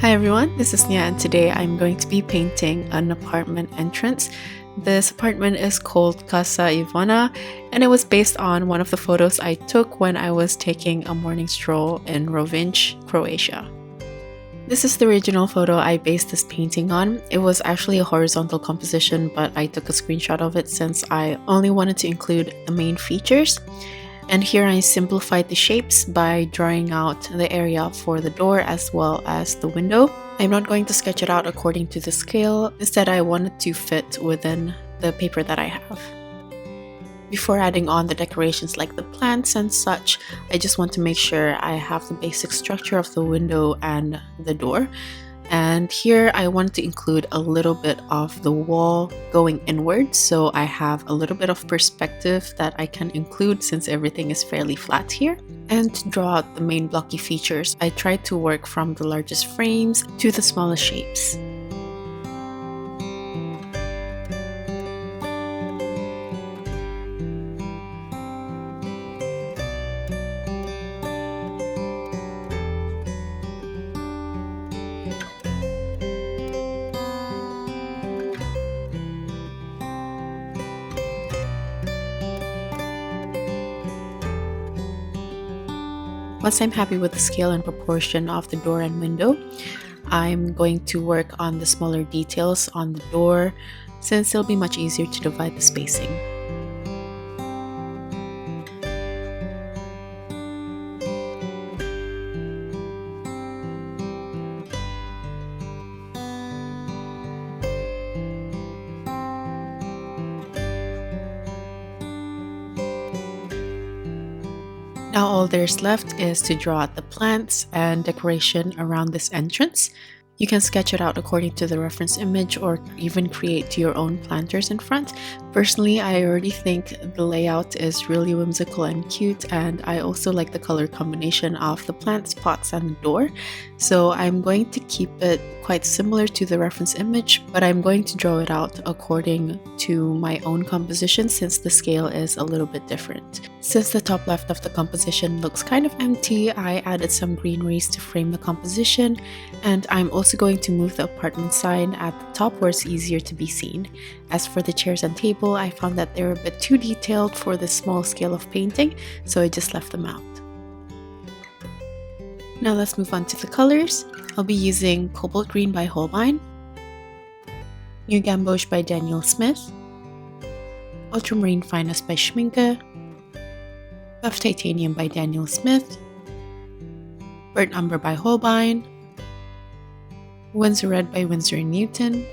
Hi everyone, this is Nia and today I'm going to be painting an apartment entrance. This apartment is called Casa Ivana and it was based on one of the photos I took when I was taking a morning stroll in Rovinj, Croatia. This is the original photo I based this painting on. It was actually a horizontal composition, but I took a screenshot of it since I only wanted to include the main features. And here I simplified the shapes by drawing out the area for the door as well as the window. I'm not going to sketch it out according to the scale, instead I wanted to fit within the paper that I have. Before adding on the decorations like the plants and such, I just want to make sure I have the basic structure of the window and the door. And here I wanted to include a little bit of the wall going inward, so I have a little bit of perspective that I can include since everything is fairly flat here. And to draw out the main blocky features, I tried to work from the largest frames to the smallest shapes. Once I'm happy with the scale and proportion of the door and window, I'm going to work on the smaller details on the door since it'll be much easier to divide the spacing. Now all there's left is to draw out the plants and decoration around this entrance. You can sketch it out according to the reference image or even create your own planters in front. Personally, I already think the layout is really whimsical and cute, and I also like the color combination of the plant pots and the door. So I'm going to keep it quite similar to the reference image, but I'm going to draw it out according to my own composition since the scale is a little bit different. Since the top left of the composition looks kind of empty, I added some greeneries to frame the composition, and I'm also going to move the apartment sign at the top where it's easier to be seen. As for the chairs and table, I found that they're a bit too detailed for this small scale of painting, so I just left them out. Now let's move on to the colors. I'll be using Cobalt Green by Holbein, New Gamboge by Daniel Smith, Ultramarine Finest by Schmincke, Buff Titanium by Daniel Smith, Burnt Umber by Holbein, Winsor Red by Winsor & Newton,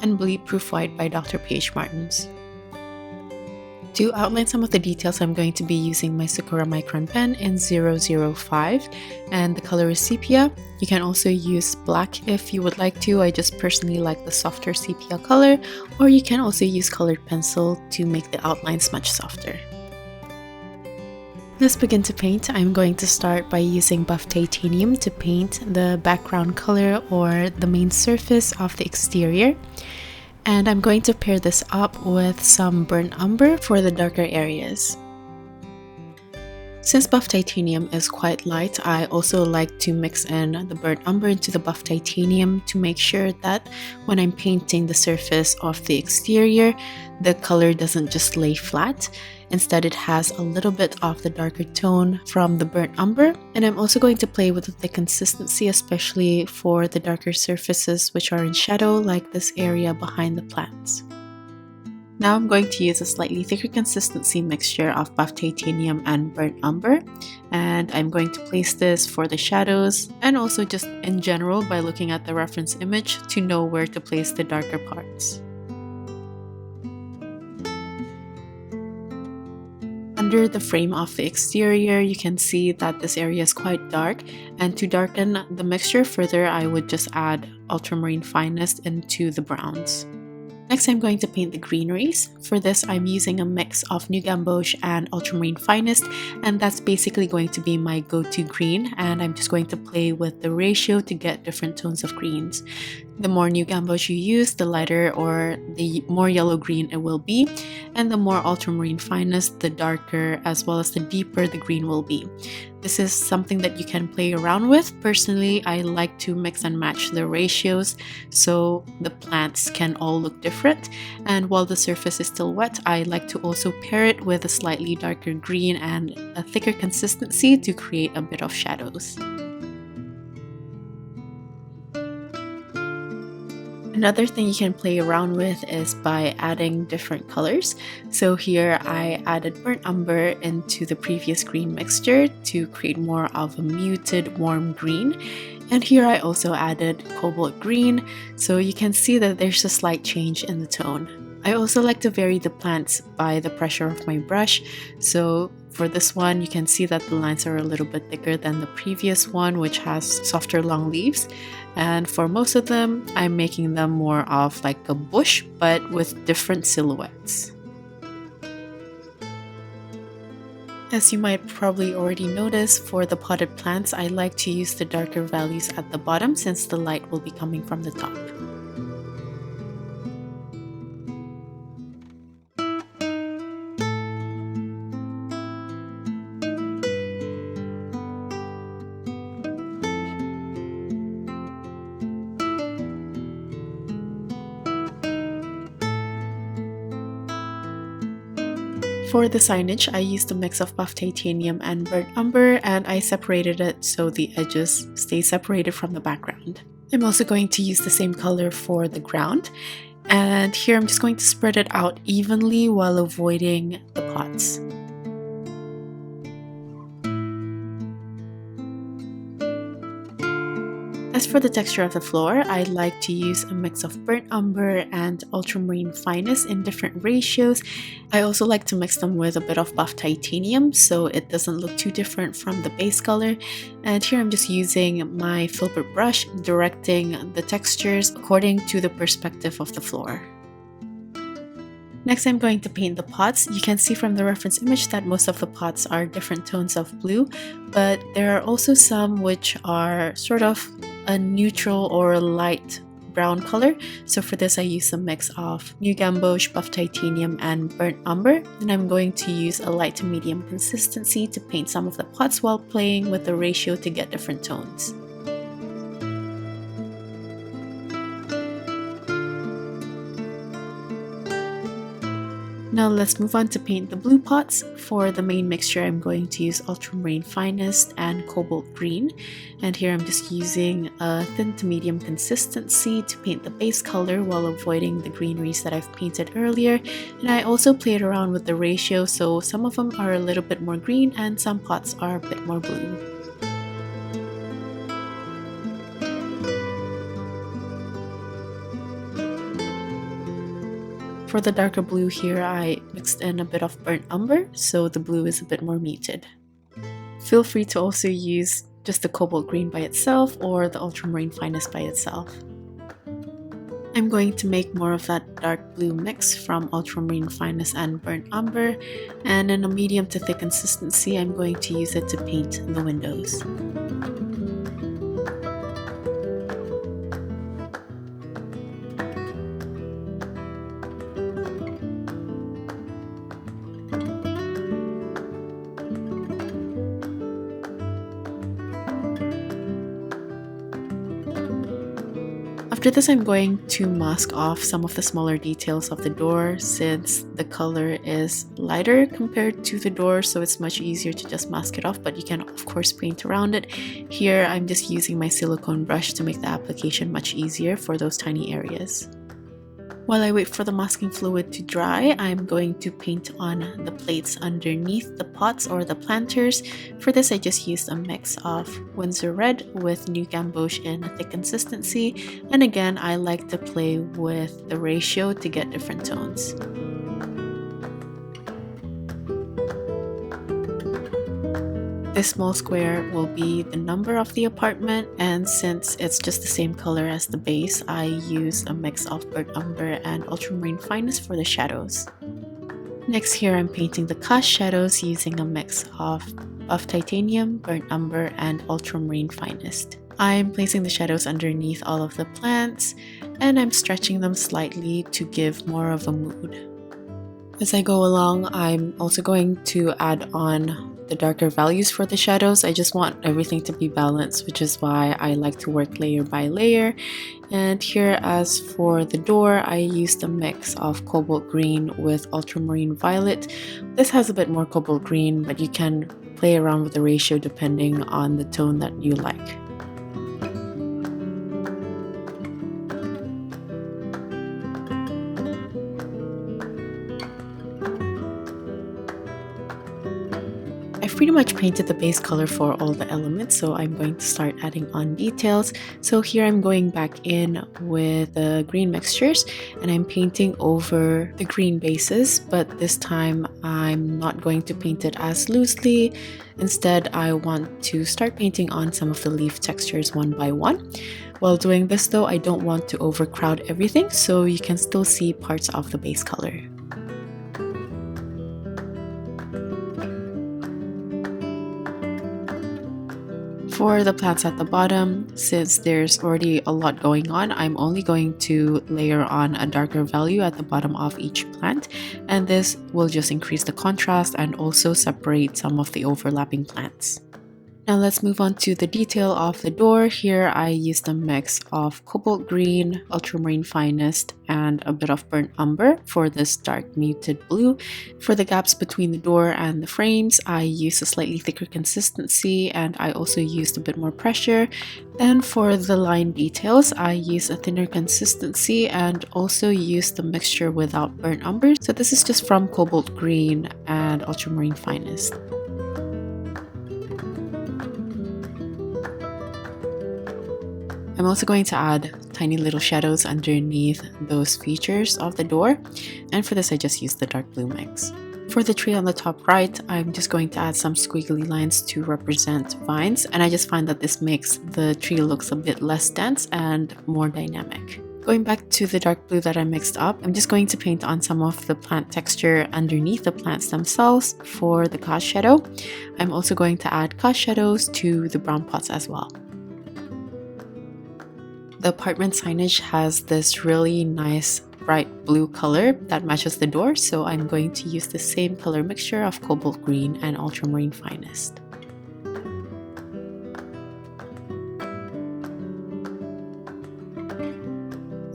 and Bleed Proof White by Dr. P.H. Martins. To outline some of the details, I'm going to be using my Sakura Micron pen in 005, and the color is sepia. You can also use black if you would like to. I just personally like the softer sepia color, or you can also use colored pencil to make the outlines much softer. Let's begin to paint. I'm going to start by using Buff Titanium to paint the background color or the main surface of the exterior. And I'm going to pair this up with some Burnt Umber for the darker areas. Since Buff Titanium is quite light, I also like to mix in the Burnt Umber into the Buff Titanium to make sure that when I'm painting the surface of the exterior, the color doesn't just lay flat. Instead, it has a little bit of the darker tone from the Burnt Umber. And I'm also going to play with the consistency, especially for the darker surfaces which are in shadow, like this area behind the plants. Now I'm going to use a slightly thicker consistency mixture of Buff Titanium and Burnt Umber, and I'm going to place this for the shadows and also just in general by looking at the reference image to know where to place the darker parts. Under the frame of the exterior, you can see that this area is quite dark, and to darken the mixture further, I would just add Ultramarine Finest into the browns. Next, I'm going to paint the greeneries. For this, I'm using a mix of New Gamboge and Ultramarine Finest, and that's basically going to be my go-to green, and I'm just going to play with the ratio to get different tones of greens. The more new Gamboge you use, the lighter or the more yellow-green it will be, and the more ultramarine finest, the darker as well as the deeper the green will be. This is something that you can play around with. Personally, I like to mix and match the ratios so the plants can all look different, and while the surface is still wet, I like to also pair it with a slightly darker green and a thicker consistency to create a bit of shadows. Another thing you can play around with is by adding different colors. So here I added burnt umber into the previous green mixture to create more of a muted warm green. And here I also added cobalt green, so you can see that there's a slight change in the tone. I also like to vary the plants by the pressure of my brush. So for this one, you can see that the lines are a little bit thicker than the previous one, which has softer long leaves. And for most of them, I'm making them more of like a bush, but with different silhouettes. As you might probably already notice, for the potted plants, I like to use the darker values at the bottom since the light will be coming from the top. For the signage, I used a mix of buff titanium and burnt umber, and I separated it so the edges stay separated from the background. I'm also going to use the same color for the ground, and here I'm just going to spread it out evenly while avoiding the pots. As for the texture of the floor, I like to use a mix of burnt umber and ultramarine finest in different ratios. I also like to mix them with a bit of buff titanium so it doesn't look too different from the base color. And here I'm just using my Filbert brush, directing the textures according to the perspective of the floor. Next, I'm going to paint the pots. You can see from the reference image that most of the pots are different tones of blue, but there are also some which are sort of a neutral or a light brown color. So for this, I use a mix of new Gamboge, buff titanium, and burnt umber. And I'm going to use a light to medium consistency to paint some of the pots while playing with the ratio to get different tones. Now let's move on to paint the blue pots. For the main mixture, I'm going to use ultramarine finest and cobalt green. And here I'm just using a thin to medium consistency to paint the base color while avoiding the greeneries that I've painted earlier. And I also played around with the ratio, so some of them are a little bit more green and some pots are a bit more blue. For the darker blue here, I mixed in a bit of burnt umber, so the blue is a bit more muted. Feel free to also use just the cobalt green by itself or the ultramarine finest by itself. I'm going to make more of that dark blue mix from ultramarine finest and burnt umber, and in a medium to thick consistency, I'm going to use it to paint the windows. After this, I'm going to mask off some of the smaller details of the door since the color is lighter compared to the door, so it's much easier to just mask it off, but you can of course paint around it. Here I'm just using my silicone brush to make the application much easier for those tiny areas. While I wait for the masking fluid to dry, I'm going to paint on the plates underneath the pots or the planters. For this, I just used a mix of Winsor Red with new Gamboge in a thick consistency. And again, I like to play with the ratio to get different tones. This small square will be the number of the apartment, and since it's just the same color as the base, I use a mix of burnt umber and ultramarine finest for the shadows. Next, here I'm painting the cast shadows using a mix of buff titanium, burnt umber, and ultramarine finest. I'm placing the shadows underneath all of the plants, and I'm stretching them slightly to give more of a mood. As I go along, I'm also going to add on the darker values for the shadows. I just want everything to be balanced, which is why I like to work layer by layer. And here, as for the door, I used a mix of cobalt green with ultramarine violet. This has a bit more cobalt green, but you can play around with the ratio depending on the tone that you like. I've pretty much painted the base color for all the elements, so I'm going to start adding on details. So here I'm going back in with the green mixtures and I'm painting over the green bases, but this time I'm not going to paint it as loosely. Instead, I want to start painting on some of the leaf textures one by one. While doing this though, I don't want to overcrowd everything, so you can still see parts of the base color. For the plants at the bottom, since there's already a lot going on, I'm only going to layer on a darker value at the bottom of each plant, and this will just increase the contrast and also separate some of the overlapping plants. Now let's move on to the detail of the door. Here I used a mix of cobalt green, ultramarine finest, and a bit of burnt umber for this dark muted blue. For the gaps between the door and the frames, I used a slightly thicker consistency and I also used a bit more pressure. Then for the line details, I used a thinner consistency and also used the mixture without burnt umber. So this is just from cobalt green and ultramarine finest. I'm also going to add tiny little shadows underneath those features of the door, and for this I just used the dark blue mix. For the tree on the top right, I'm just going to add some squiggly lines to represent vines, and I just find that this makes the tree looks a bit less dense and more dynamic. Going back to the dark blue that I mixed up, I'm just going to paint on some of the plant texture underneath the plants themselves for the cast shadow. I'm also going to add cast shadows to the brown pots as well. The apartment signage has this really nice bright blue color that matches the door, so I'm going to use the same color mixture of cobalt green and ultramarine finest.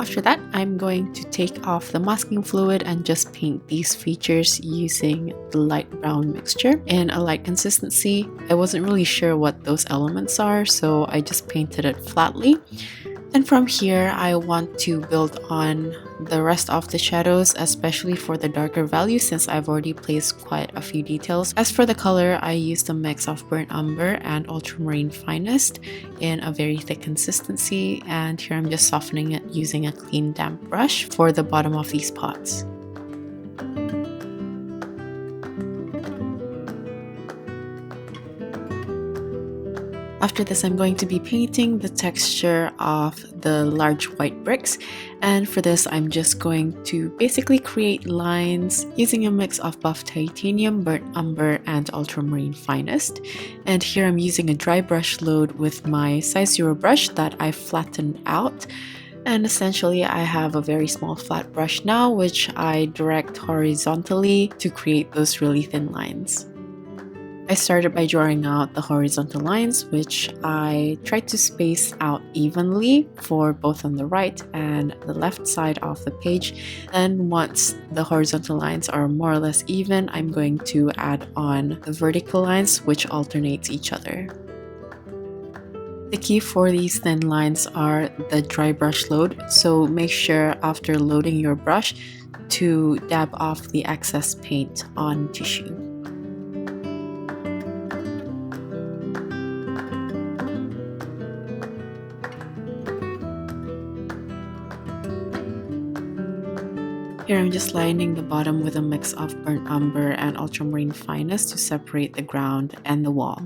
After that, I'm going to take off the masking fluid and just paint these features using the light brown mixture in a light consistency. I wasn't really sure what those elements are, so I just painted it flatly. And from here, I want to build on the rest of the shadows, especially for the darker values since I've already placed quite a few details. As for the color, I used a mix of burnt umber and ultramarine finest in a very thick consistency, and here I'm just softening it using a clean damp brush for the bottom of these pots. After this, I'm going to be painting the texture of the large white bricks, and for this I'm just going to basically create lines using a mix of buff titanium, burnt umber, and ultramarine finest. And here I'm using a dry brush load with my size 0 brush that I flattened out. And essentially I have a very small flat brush now, which I direct horizontally to create those really thin lines. I started by drawing out the horizontal lines, which I tried to space out evenly for both on the right and the left side of the page. And once the horizontal lines are more or less even, I'm going to add on the vertical lines, which alternates each other. The key for these thin lines are the dry brush load, so make sure after loading your brush to dab off the excess paint on tissue. Here I'm just lining the bottom with a mix of burnt umber and ultramarine finest to separate the ground and the wall.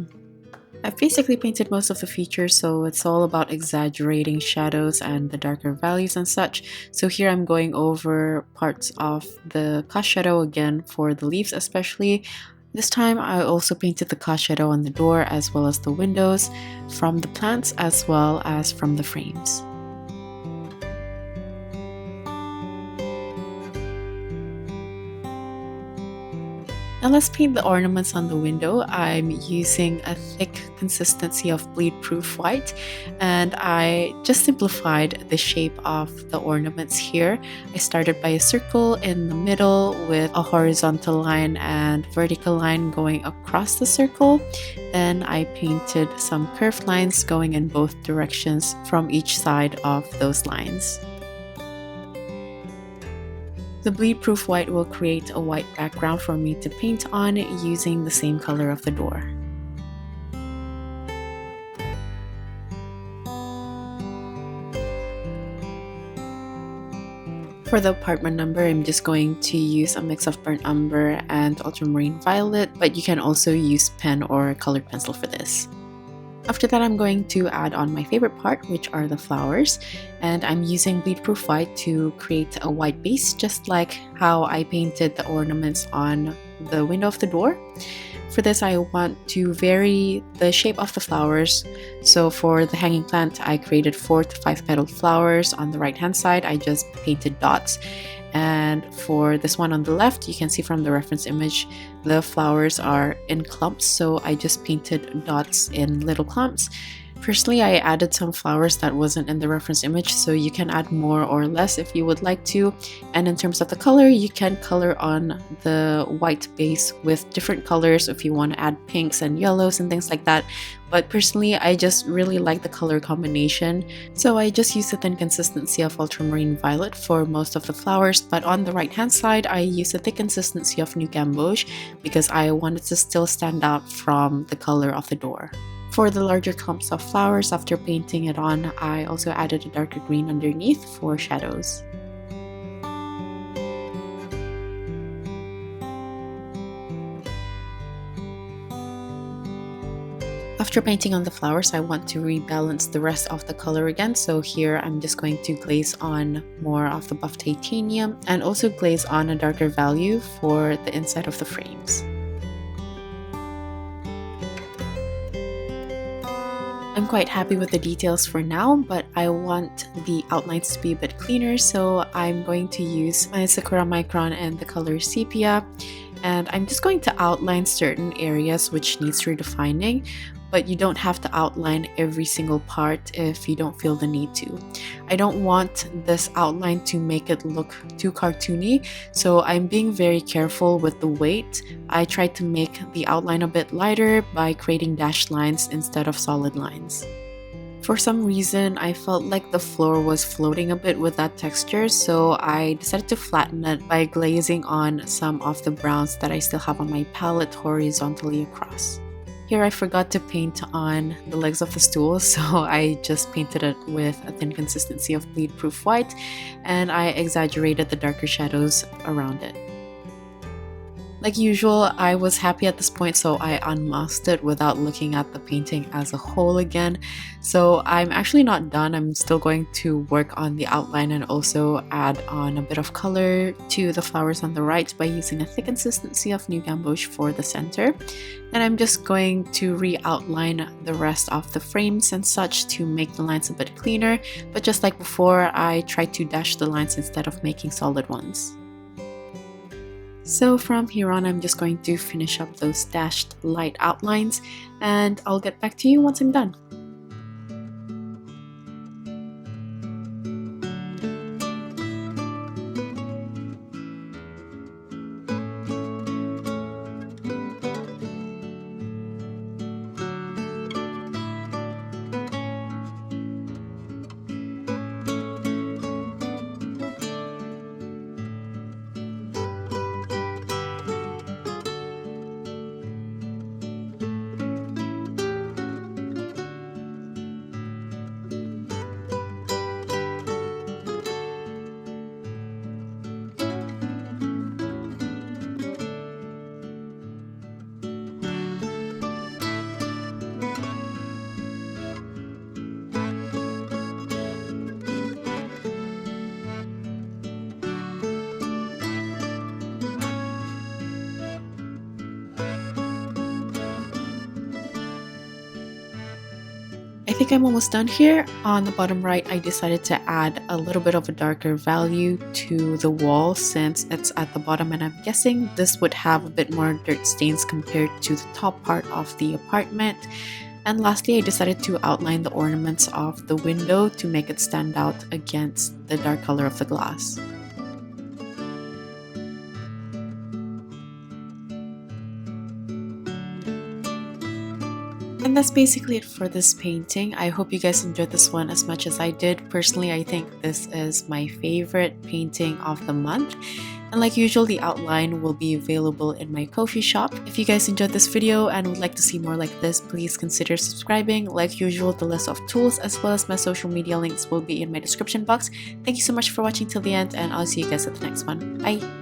I've basically painted most of the features, so it's all about exaggerating shadows and the darker values and such. So here I'm going over parts of the cast shadow again for the leaves especially. This time I also painted the cast shadow on the door as well as the windows from the plants as well as from the frames. Now let's paint the ornaments on the window. I'm using a thick consistency of bleed-proof white, and I just simplified the shape of the ornaments here. I started by a circle in the middle with a horizontal line and vertical line going across the circle. Then I painted some curved lines going in both directions from each side of those lines. The bleed-proof white will create a white background for me to paint on using the same color of the door. For the apartment number, I'm just going to use a mix of burnt umber and ultramarine violet, but you can also use pen or colored pencil for this. After that, I'm going to add on my favorite part, which are the flowers, and I'm using bleed-proof white to create a white base, just like how I painted the ornaments on the window of the door. For this, I want to vary the shape of the flowers. So for the hanging plant, I created 4 to 5 petaled flowers. On the right hand side, I just painted dots. And for this one on the left, you can see from the reference image, the flowers are in clumps, so I just painted dots in little clumps. Personally, I added some flowers that wasn't in the reference image, so you can add more or less if you would like to. And in terms of the color, you can color on the white base with different colors if you want to add pinks and yellows and things like that. But personally, I just really like the color combination, so I just used a thin consistency of ultramarine violet for most of the flowers. But on the right hand side, I used a thick consistency of new Gamboge because I wanted to still stand out from the color of the door. For the larger clumps of flowers, after painting it on, I also added a darker green underneath for shadows. After painting on the flowers, I want to rebalance the rest of the color again. So here I'm just going to glaze on more of the buff titanium and also glaze on a darker value for the inside of the frames. I'm quite happy with the details for now, but I want the outlines to be a bit cleaner, so I'm going to use my Sakura Micron and the color Sepia, and I'm just going to outline certain areas which needs redefining, but you don't have to outline every single part if you don't feel the need to. I don't want this outline to make it look too cartoony, so I'm being very careful with the weight. I tried to make the outline a bit lighter by creating dashed lines instead of solid lines. For some reason, I felt like the floor was floating a bit with that texture, so I decided to flatten it by glazing on some of the browns that I still have on my palette horizontally across. Here I forgot to paint on the legs of the stool, so I just painted it with a thin consistency of bleed-proof white, and I exaggerated the darker shadows around it. Like usual, I was happy at this point, so I unmasked it without looking at the painting as a whole again. So I'm actually not done. I'm still going to work on the outline and also add on a bit of color to the flowers on the right by using a thick consistency of new Gamboge for the center. And I'm just going to re-outline the rest of the frames and such to make the lines a bit cleaner. But just like before, I tried to dash the lines instead of making solid ones. So from here on, I'm just going to finish up those dashed light outlines, and I'll get back to you once I'm done. think I'm almost done here. On the bottom right, I decided to add a little bit of a darker value to the wall since it's at the bottom, and I'm guessing this would have a bit more dirt stains compared to the top part of the apartment. And lastly, I decided to outline the ornaments of the window to make it stand out against the dark color of the glass. And that's basically it for this painting. I hope you guys enjoyed this one as much as I did. Personally, I think this is my favorite painting of the month. And like usual, the outline will be available in my Ko-fi shop. If you guys enjoyed this video and would like to see more like this, please consider subscribing. Like usual, the list of tools as well as my social media links will be in my description box. Thank you so much for watching till the end, and I'll see you guys at the next one. Bye!